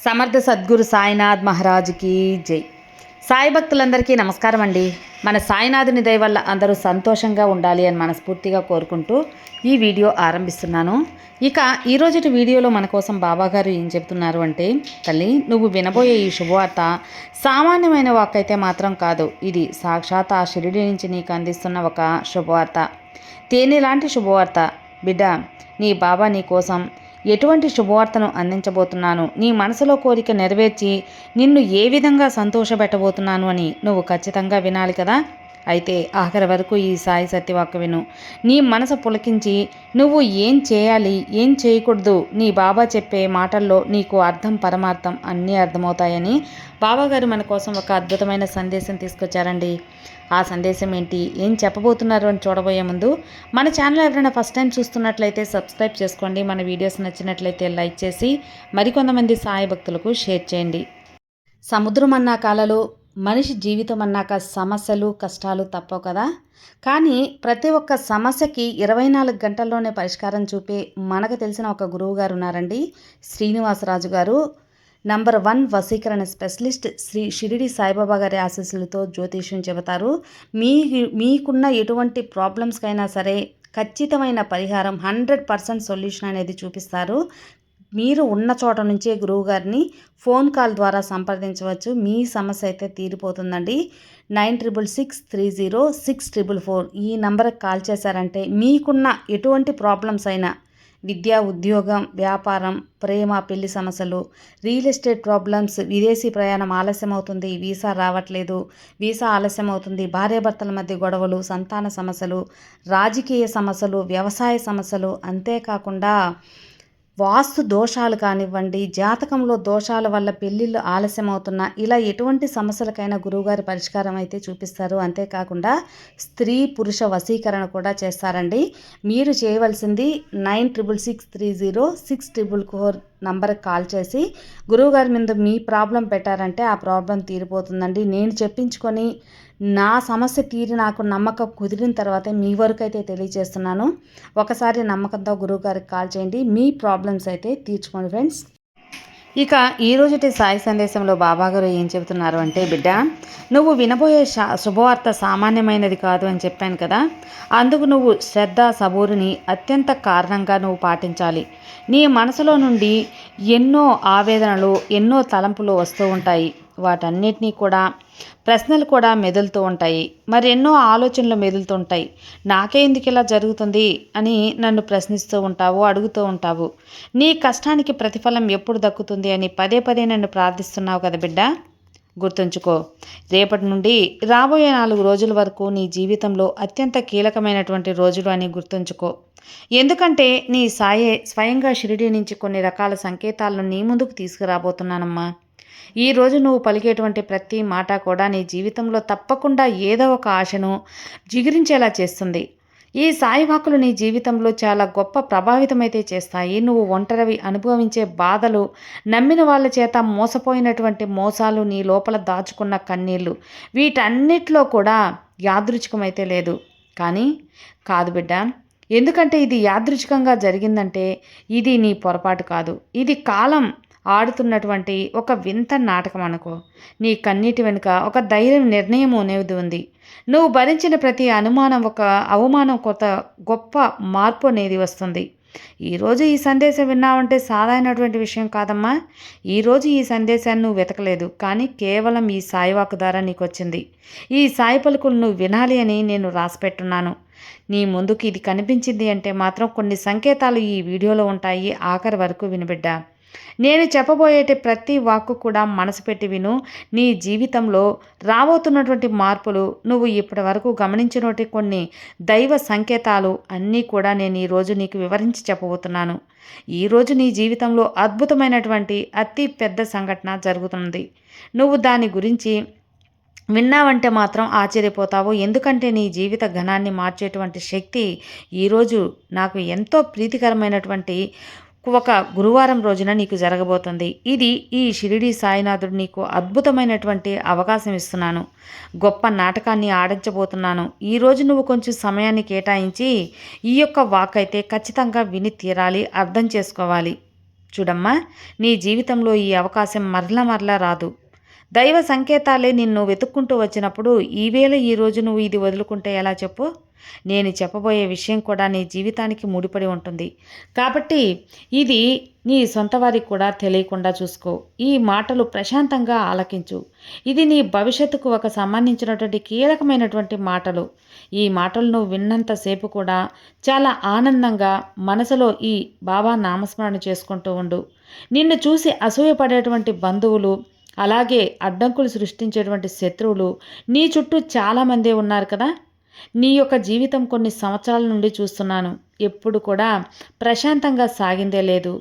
సమర్థ సద్గురు సాయినాథ్ మహారాజ్కి జై. సాయి భక్తులందరికీ నమస్కారం అండి. మన సాయినాథుని దయ వల్ల అందరూ సంతోషంగా ఉండాలి అని మనస్ఫూర్తిగా కోరుకుంటూ ఈ వీడియో ఆరంభిస్తున్నాను. ఇక ఈరోజుటి వీడియోలో మన కోసం బాబాగారు ఏం చెప్తున్నారు అంటే, తల్లి నువ్వు వినబోయే ఈ శుభవార్త సామాన్యమైన వాక్కైతే మాత్రం కాదు. ఇది సాక్షాత్ ఆ షిరిడి నుంచి నీకు అందిస్తున్న ఒక శుభవార్త, తేనె లాంటి శుభవార్త. బిడ్డ, నీ బాబా నీ కోసం ఎటువంటి శుభవార్తను అందించబోతున్నాను, నీ మనసులో కోరిక నెరవేర్చి నిన్ను ఏ విధంగా సంతోషపెట్టబోతున్నాను అని నువ్వు ఖచ్చితంగా వినాలి కదా. అయితే ఆఖరి వరకు ఈ సాయి సత్యవాక్కు విను. నీ మనసు పులకించి నువ్వు ఏం చేయాలి, ఏం చేయకూడదు నీ బాబా చెప్పే మాటల్లో నీకు అర్థం పరమార్థం అన్నీ అర్థమవుతాయని బాబాగారు మన కోసం ఒక అద్భుతమైన సందేశం తీసుకొచ్చారండి. ఆ సందేశం ఏంటి, ఏం చెప్పబోతున్నారు అని చూడబోయే ముందు మన ఛానల్ ఎవరైనా ఫస్ట్ టైం చూస్తున్నట్లయితే సబ్స్క్రైబ్ చేసుకోండి. మన వీడియోస్ నచ్చినట్లయితే లైక్ చేసి మరికొంతమంది సాయి భక్తులకు షేర్ చేయండి. సముద్రం అన్నాక అలలు, మనిషి జీవితం అన్నాక సమస్యలు కష్టాలు తప్పవు కదా. కానీ ప్రతి ఒక్క సమస్యకి 24 గంటల్లోనే పరిష్కారం చూపే మనకు తెలిసిన ఒక గురువు గారు ఉన్నారండి, శ్రీనివాసరాజు గారు. నంబర్ 1 వశీకరణ స్పెషలిస్ట్. శ్రీ షిరిడి సాయిబాబా గారి ఆశీస్సులతో జ్యోతిష్యం చెబుతారు. మీకున్న ఎటువంటి ప్రాబ్లమ్స్కైనా సరే ఖచ్చితమైన పరిహారం 100% సొల్యూషన్ అనేది చూపిస్తారు. మీరు ఉన్న చోట నుంచే గురువుగారిని ఫోన్ కాల్ ద్వారా సంప్రదించవచ్చు. మీ సమస్య అయితే తీరిపోతుందండి. 96630644 ఈ నంబర్కి కాల్ చేశారంటే మీకున్న ఎటువంటి ప్రాబ్లమ్స్ అయినా, విద్య, ఉద్యోగం, వ్యాపారం, ప్రేమ, పెళ్లి సమస్యలు, రియల్ ఎస్టేట్ ప్రాబ్లమ్స్, విదేశీ ప్రయాణం ఆలస్యం అవుతుంది, వీసా రావట్లేదు, వీసా ఆలస్యం అవుతుంది, భార్యాభర్తల మధ్య గొడవలు, సంతాన సమస్యలు, రాజకీయ సమస్యలు, వ్యవసాయ సమస్యలు, అంతేకాకుండా వాస్తు దోషాలు కానివ్వండి, జాతకంలో దోషాల వల్ల పెళ్ళిళ్ళు ఆలస్యం అవుతున్నా, ఇలా ఎటువంటి సమస్యలకైనా గురువుగారి పరిష్కారం అయితే చూపిస్తారు. అంతేకాకుండా స్త్రీ పురుష వశీకరణ కూడా చేస్తారండి. మీరు చేయవలసింది 96630644 నంబర్కి కాల్ చేసి గురువుగారి మీద మీ ప్రాబ్లం పెట్టారంటే ఆ ప్రాబ్లం తీరిపోతుందండి. నేను చెప్పించుకొని నా సమస్య తీరి నాకు నమ్మకం కుదిరిన తర్వాతే మీ వరకు అయితే తెలియజేస్తున్నాను. ఒకసారి నమ్మకంతో గురువుగారికి కాల్ చేయండి, మీ ప్రాబ్లమ్స్ అయితే తీర్చుకోండి ఫ్రెండ్స్. ఇక ఈరోజుటి సాయి సందేశంలో బాబాగారు ఏం చెబుతున్నారు అంటే, బిడ్డ నువ్వు వినబోయే శుభవార్త సామాన్యమైనది కాదు అని చెప్పాను కదా. అందుకు నువ్వు శ్రద్ధ సబూరుని అత్యంత కారణంగా నువ్వు పాటించాలి. నీ మనసులో నుండి ఎన్నో ఆవేదనలు, ఎన్నో తలంపులు వస్తూ ఉంటాయి. వాటన్నిటినీ కూడా ప్రశ్నలు కూడా మెదులుతూ ఉంటాయి, మరి ఎన్నో ఆలోచనలు మెదులుతూ ఉంటాయి. నాకే ఎందుకు ఇలా జరుగుతుంది అని నన్ను ప్రశ్నిస్తూ ఉంటావు, అడుగుతూ ఉంటావు. నీ కష్టానికి ప్రతిఫలం ఎప్పుడు దక్కుతుంది అని పదే పదే నన్ను ప్రార్థిస్తున్నావు కదా బిడ్డ. గుర్తుంచుకో, రేపటి నుండి రాబోయే 4 రోజుల వరకు నీ జీవితంలో అత్యంత కీలకమైనటువంటి రోజులు అని గుర్తుంచుకో. ఎందుకంటే నీ సాయే స్వయంగా షిరిడి నుంచి కొన్ని రకాల సంకేతాలను నీ ముందుకు తీసుకురాబోతున్నానమ్మా. ఈరోజు నువ్వు పలికేటువంటి ప్రతి మాట కూడా నీ జీవితంలో తప్పకుండా ఏదో ఒక ఆశను జిగురించేలా చేస్తుంది. ఈ సాయి వాక్కులు నీ జీవితంలో చాలా గొప్ప ప్రభావితమైతే చేస్తాయి. నువ్వు ఒంటరివి అనుభవించే బాధలు, నమ్మిన వాళ్ళ చేత మోసపోయినటువంటి మోసాలు, నీ లోపల దాచుకున్న కన్నీళ్ళు, వీటన్నిటిలో కూడా యాదృచ్ఛికమైతే లేదు. కానీ కాదు బిడ్డ, ఎందుకంటే ఇది యాదృచ్ఛికంగా జరిగిందంటే ఇది నీ పొరపాటు కాదు. ఇది కాలం ఆడుతున్నటువంటి ఒక వింత నాటకం అనుకో. నీ కన్నీటి వెనుక ఒక ధైర్యం, నిర్ణయం అనేది ఉంది. నువ్వు భరించిన ప్రతి అనుమానం, ఒక అవమానం, కొత్త గొప్ప మార్పు అనేది వస్తుంది. ఈరోజు ఈ సందేశం విన్నావంటే సాధారణటువంటి విషయం కాదమ్మా. ఈరోజు ఈ సందేశాన్ని నువ్వు వెతకలేదు, కానీ కేవలం ఈ సాయివాకు ద్వారా నీకు వచ్చింది. ఈ సాయి పలుకులు నువ్వు వినాలి అని నేను రాసిపెట్టున్నాను. నీ ముందుకు ఇది కనిపించింది అంటే మాత్రం కొన్ని సంకేతాలు ఈ వీడియోలో ఉంటాయి. ఆఖరి వరకు వినిబిడ్డా. నేను చెప్పబోయేటి ప్రతి వాక్కు కూడా మనసు పెట్టి విను. నీ జీవితంలో రాబోతున్నటువంటి మార్పులు, నువ్వు ఇప్పటి వరకు గమనించినటువంటి కొన్ని దైవ సంకేతాలు అన్నీ కూడా నేను ఈరోజు నీకు వివరించి చెప్పబోతున్నాను. ఈరోజు నీ జీవితంలో అద్భుతమైనటువంటి అతి పెద్ద సంఘటన జరుగుతుంది. నువ్వు దాని గురించి విన్నావంటే మాత్రం ఆశ్చర్యపోతావు. ఎందుకంటే నీ జీవిత ఘనాన్ని మార్చేటువంటి శక్తి ఈరోజు నాకు ఎంతో ప్రీతికరమైనటువంటి ఒక గురువారం రోజున నీకు జరగబోతుంది. ఇది ఈ షిరిడి సాయినాథుడు నీకు అద్భుతమైనటువంటి అవకాశం ఇస్తున్నాను. గొప్ప నాటకాన్ని ఆడించబోతున్నాను. ఈరోజు నువ్వు కొంచెం సమయాన్ని కేటాయించి ఈ యొక్క వాక్ అయితే ఖచ్చితంగా విని తీరాలి, అర్థం చేసుకోవాలి. చూడమ్మా, నీ జీవితంలో ఈ అవకాశం మరలా మరలా రాదు. దైవ సంకేతాలే నిన్ను వెతుక్కుంటూ వచ్చినప్పుడు ఈవేళ ఈరోజు నువ్వు ఇది వదులుకుంటే ఎలా చెప్పు? నేను చెప్పబోయే విషయం కూడా నీ జీవితానికి ముడిపడి ఉంటుంది. కాబట్టి ఇది నీ సొంత వారికి కూడా తెలియకుండా చూసుకో. ఈ మాటలు ప్రశాంతంగా ఆలకించు. ఇది నీ భవిష్యత్తుకు ఒక సంబంధించినటువంటి కీలకమైనటువంటి మాటలు. ఈ మాటలు నువ్వు విన్నంతసేపు కూడా చాలా ఆనందంగా మనసులో ఈ బాబా నామస్మరణ చేసుకుంటూ ఉండు. నిన్ను చూసి అసూయపడేటువంటి బంధువులు, అలాగే అడ్డంకులు సృష్టించేటువంటి శత్రువులు నీ చుట్టూ చాలామందే ఉన్నారు కదా. నీ యొక్క జీవితం కొన్ని సంవత్సరాల నుండి చూస్తున్నాను. ఎప్పుడు కూడా ప్రశాంతంగా సాగిందే లేదు,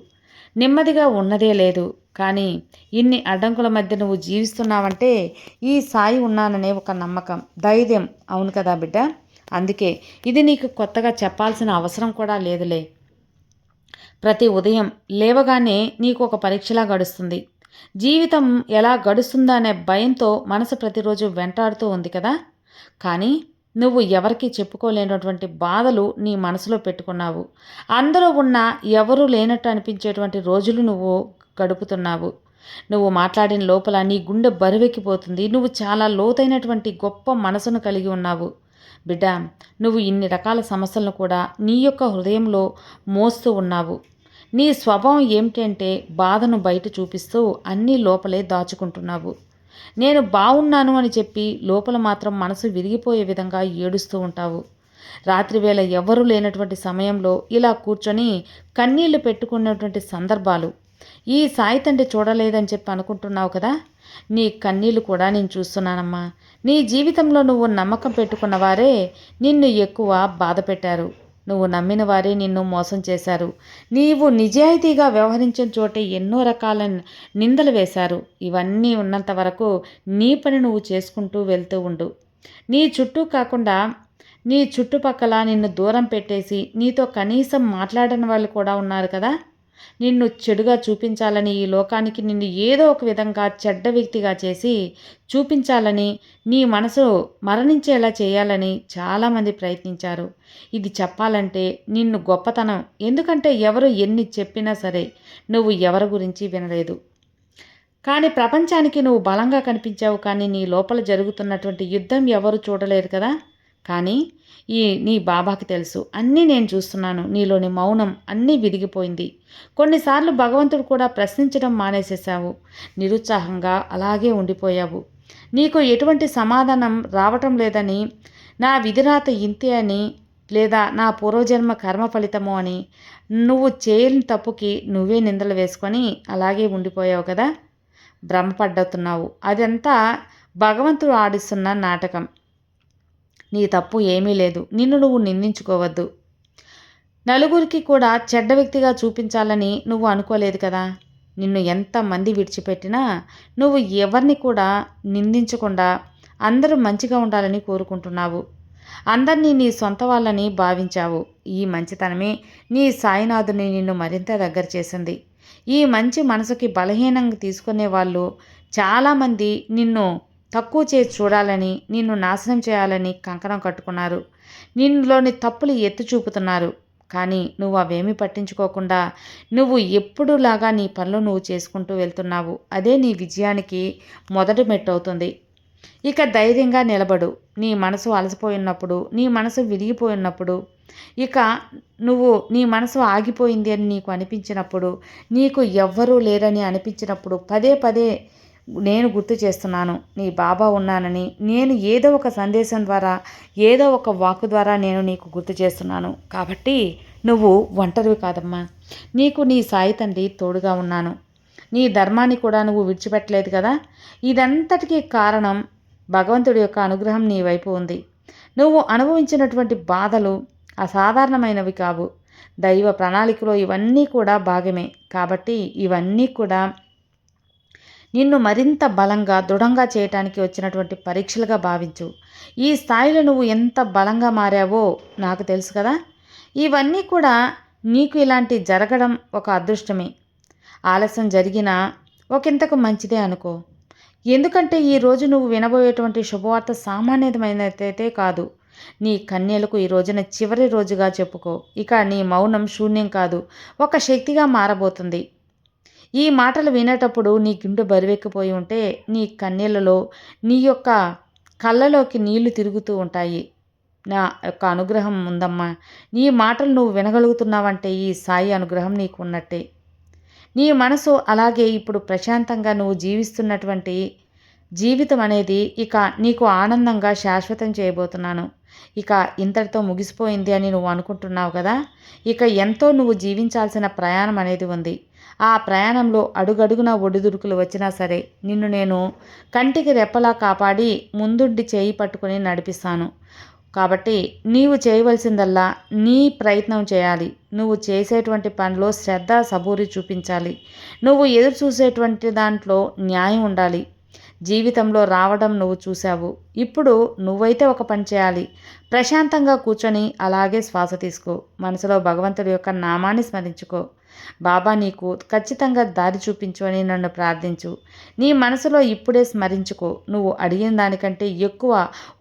నెమ్మదిగా ఉన్నదే లేదు. కానీ ఇన్ని అడ్డంకుల మధ్య నువ్వు జీవిస్తున్నావంటే ఈ సాయి ఉన్నాననే ఒక నమ్మకం, ధైర్యం. అవును కదా బిడ్డ? అందుకే ఇది నీకు కొత్తగా చెప్పాల్సిన అవసరం కూడా లేదులే. ప్రతి ఉదయం లేవగానే నీకు ఒక పరీక్షలా గడుస్తుంది. జీవితం ఎలా గడుస్తుందా అనే భయంతో మనసు ప్రతిరోజు వెంటాడుతూ ఉంది కదా. కానీ నువ్వు ఎవరికీ చెప్పుకోలేనటువంటి బాధలు నీ మనసులో పెట్టుకున్నావు. అందరూ ఉన్నా ఎవరూ లేనట్టు అనిపించేటువంటి రోజులు నువ్వు గడుపుతున్నావు. నువ్వు మాట్లాడిన లోపల నీ గుండె బరువెక్కిపోతుంది. నువ్వు చాలా లోతైనటువంటి గొప్ప మనసును కలిగి ఉన్నావు బిడ్డ. నువ్వు ఇన్ని రకాల సమస్యలను కూడా నీ యొక్క హృదయంలో మోస్తూ ఉన్నావు. నీ స్వభావం ఏమిటంటే బాధను బయట చూపిస్తూ అన్నీ లోపలే దాచుకుంటున్నావు. నేను బాగున్నాను అని చెప్పి లోపల మాత్రం మనసు విరిగిపోయే విధంగా ఏడుస్తూ ఉంటావు. రాత్రివేళ ఎవ్వరూ లేనటువంటి సమయంలో ఇలా కూర్చొని కన్నీళ్లు పెట్టుకున్నటువంటి సందర్భాలు ఈ సాయి తండ్రి చూడలేదని చెప్పి అనుకుంటున్నావు కదా. నీ కన్నీళ్లు కూడా నేను చూస్తున్నానమ్మా. నీ జీవితంలో నువ్వు నమ్మకం పెట్టుకున్న వారే నిన్ను ఎక్కువ బాధ పెట్టారు. నువ్వు నమ్మిన వారే నిన్ను మోసం చేశారు. నీవు నిజాయితీగా వ్యవహరించిన చోటే ఎన్నో రకాల నిందలు వేశారు. ఇవన్నీ ఉన్నంత వరకు నీ పని నువ్వు చేసుకుంటూ వెళ్తూ ఉండు. నీ చుట్టూ కాకుండా నీ చుట్టుపక్కల నిన్ను దూరం పెట్టేసి నీతో కనీసం మాట్లాడని వాళ్ళు కూడా ఉన్నారు కదా. నిన్ను చెడుగా చూపించాలని, ఈ లోకానికి నిన్ను ఏదో ఒక విధంగా చెడ్డ వ్యక్తిగా చేసి చూపించాలని, నీ మనసు మరణించేలా చేయాలని చాలామంది ప్రయత్నించారు. ఇది చెప్పాలంటే నిన్ను గొప్పతనం. ఎందుకంటే ఎవరు ఎన్ని చెప్పినా సరే నువ్వు ఎవరి గురించి వినలేదు. కానీ ప్రపంచానికి నువ్వు బలంగా కనిపించావు. కానీ నీ లోపల జరుగుతున్నటువంటి యుద్ధం ఎవరు చూడలేరు కదా. కానీ నీ బాబాకి తెలుసు. అన్నీ నేను చూస్తున్నాను. నీలోని మౌనం అన్నీ విరిగిపోయింది. కొన్నిసార్లు భగవంతుడు కూడా ప్రశ్నించడం మానేసేసావు. నిరుత్సాహంగా అలాగే ఉండిపోయావు. నీకు ఎటువంటి సమాధానం రావటం లేదని, నా విధిరాత ఇంతే అని, లేదా నా పూర్వజన్మ కర్మ ఫలితము అని, నువ్వు చేయని తప్పుకి నువ్వే నిందలు వేసుకొని అలాగే ఉండిపోయావు కదా. భ్రమపడ్డుతున్నావు. అదంతా భగవంతుడు ఆడిస్తున్న నాటకం. నీ తప్పు ఏమీ లేదు. నిన్ను నువ్వు నిందించుకోవద్దు. నలుగురికి కూడా చెడ్డ వ్యక్తిగా చూపించాలని నువ్వు అనుకోలేదు కదా. నిన్ను ఎంతమంది విడిచిపెట్టినా నువ్వు ఎవరిని కూడా నిందించకుండా అందరూ మంచిగా ఉండాలని కోరుకుంటున్నావు. అందరినీ నీ సొంత వాళ్ళని భావించావు. ఈ మంచితనమే నీ సాయినాథుని నిన్ను మరింత దగ్గర చేసింది. ఈ మంచి మనసుకి బలహీనంగా తీసుకునే వాళ్ళు చాలామంది నిన్ను తక్కువ చేసి చూడాలని, నిన్ను నాశనం చేయాలని కంకణం కట్టుకున్నారు. నిన్నులోని తప్పులు ఎత్తి చూపుతున్నారు. కానీ నువ్వు అవేమీ పట్టించుకోకుండా నువ్వు ఎప్పుడులాగా నీ పనులు నువ్వు చేసుకుంటూ వెళ్తున్నావు. అదే నీ విజయానికి మొదటి మెట్టు అవుతుంది. ఇక ధైర్యంగా నిలబడు. నీ మనసు అలసిపోయినప్పుడు, నీ మనసు విరిగిపోయినప్పుడు, ఇక నీ మనసు ఆగిపోయింది అని నీకు అనిపించినప్పుడు, నీకు ఎవ్వరూ లేరని అనిపించినప్పుడు పదే పదే నేను గుర్తు చేస్తున్నాను, నీ బాబా ఉన్నానని. నేను ఏదో ఒక సందేశం ద్వారా, ఏదో ఒక వాక్కు ద్వారా నేను నీకు గుర్తు చేస్తున్నాను. కాబట్టి నువ్వు ఒంటరివి కాదమ్మా. నీకు నీ సాయి తండ్రి తోడుగా ఉన్నాను. నీ ధర్మాన్ని కూడా నువ్వు విడిచిపెట్టలేదు కదా. ఇదంతటికీ కారణం భగవంతుడి యొక్క అనుగ్రహం నీ వైపు ఉంది. నువ్వు అనుభవించినటువంటి బాధలు అసాధారణమైనవి కావు. దైవ ప్రణాళికలో ఇవన్నీ కూడా భాగమే. కాబట్టి ఇవన్నీ కూడా నిన్ను మరింత బలంగా, దృఢంగా చేయటానికి వచ్చినటువంటి పరీక్షలుగా భావించు. ఈ స్థాయిలో నువ్వు ఎంత బలంగా మారావో నాకు తెలుసు కదా. ఇవన్నీ కూడా నీకు ఇలాంటి జరగడం ఒక అదృష్టమే. ఆలస్యం జరిగినా ఒకంతకు మంచిదే అనుకో. ఎందుకంటే ఈరోజు నువ్వు వినబోయేటువంటి శుభవార్త సామాన్యమైనదైతే కాదు. నీ కన్యలకు ఈ రోజున చివరి రోజుగా చెప్పుకో. ఇక నీ మౌనం శూన్యం కాదు, ఒక శక్తిగా మారబోతుంది. ఈ మాటలు వినేటప్పుడు నీ గుండె బరువెక్కిపోయి ఉంటే నీ కన్నీళ్ళలో నీ యొక్క కళ్ళలోకి నీళ్లు తిరుగుతూ ఉంటాయి. నా యొక్క అనుగ్రహం ఉందమ్మా. నీ మాటలు నువ్వు వినగలుగుతున్నావంటే ఈ సాయి అనుగ్రహం నీకు ఉన్నట్టే. నీ మనసు అలాగే ఇప్పుడు ప్రశాంతంగా నువ్వు జీవిస్తున్నటువంటి జీవితం అనేది ఇక నీకు ఆనందంగా శాశ్వతం చేయబోతున్నాను. ఇక ఇంతటితో ముగిసిపోయింది అని నువ్వు అనుకుంటున్నావు కదా. ఇక ఎంతో నువ్వు జీవించాల్సిన ప్రయాణం అనేది ఉంది. ఆ ప్రయాణంలో అడుగడుగున ఒడిదుడుకులు వచ్చినా సరే నిన్ను నేను కంటికి రెప్పలా కాపాడి ముందుండి చేయి పట్టుకొని నడిపిస్తాను. కాబట్టి నీవు చేయవలసిందల్లా నీ ప్రయత్నం చేయాలి. నువ్వు చేసేటువంటి పనిలో శ్రద్ధ సబూరి చూపించాలి. నువ్వు ఎదురు చూసేటువంటి దాంట్లో న్యాయం ఉండాలి. జీవితంలో రావడం నువ్వు చూశావు. ఇప్పుడు నువ్వైతే ఒక పని చేయాలి. ప్రశాంతంగా కూర్చొని అలాగే శ్వాస తీసుకో. మనసులో భగవంతుడి యొక్క నామాన్ని స్మరించుకో. బాబా నీకు ఖచ్చితంగా దారి చూపించు అని నన్ను ప్రార్థించు. నీ మనసులో ఇప్పుడే స్మరించుకో. నువ్వు అడిగిన దానికంటే ఎక్కువ,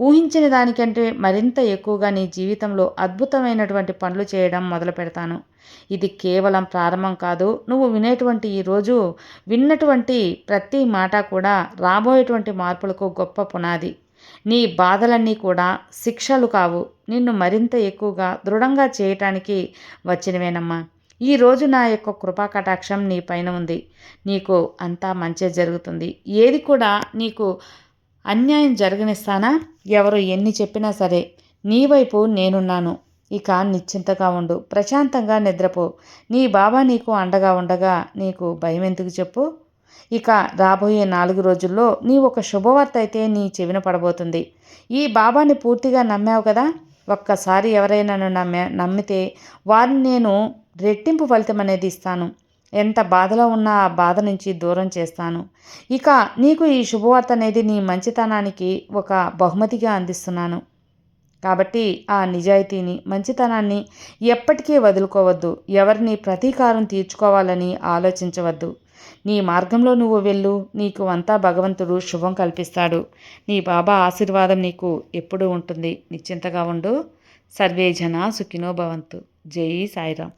ఊహించిన దానికంటే మరింత ఎక్కువగా నీ జీవితంలో అద్భుతమైనటువంటి పనులు చేయడం మొదలు పెడతాను. ఇది కేవలం ప్రారంభం కాదు. నువ్వు విన్నటువంటి ప్రతి మాట కూడా రాబోయేటువంటి మార్పులకు గొప్ప పునాది. నీ బాధలన్నీ కూడా శిక్షలు కావు, నిన్ను మరింత ఎక్కువగా దృఢంగా చేయటానికి వచ్చినవేనమ్మా. ఈరోజు నా యొక్క కృపా కటాక్షం నీ పైన ఉంది. నీకు అంతా మంచి జరుగుతుంది. ఏది కూడా నీకు అన్యాయం జరగనిస్తానా? ఎవరు ఎన్ని చెప్పినా సరే నీ వైపు నేనున్నాను. ఇక నిశ్చింతగా ఉండు, ప్రశాంతంగా నిద్రపో. నీ బాబా నీకు అండగా ఉండగా నీకు భయం ఎందుకు చెప్పు. ఇక రాబోయే 4 రోజుల్లో నీ ఒక శుభవార్త అయితే నీ చెవిన పడబోతుంది. ఈ బాబాని పూర్తిగా నమ్మావు కదా. ఒక్కసారి ఎవరైనా నమ్మితే వారిని నేను రెట్టింపు ఫలితం అనేది ఇస్తాను. ఎంత బాధలో ఉన్నా ఆ బాధ నుంచి దూరం చేస్తాను. ఇక నీకు ఈ శుభవార్త అనేది నీ మంచితనానికి ఒక బహుమతిగా అందిస్తున్నాను. కాబట్టి ఆ నిజాయితీని, మంచితనాన్ని ఎప్పటికీ వదులుకోవద్దు. ఎవరిని ప్రతీకారం తీర్చుకోవాలని ఆలోచించవద్దు. నీ మార్గంలో నువ్వు వెళ్ళు. నీకు అంతా భగవంతుడు శుభం కల్పిస్తాడు. నీ బాబా ఆశీర్వాదం నీకు ఎప్పుడూ ఉంటుంది. నిశ్చింతగా ఉండు. సర్వే జనా సుఖినో భవంతు. జై సాయిరాం.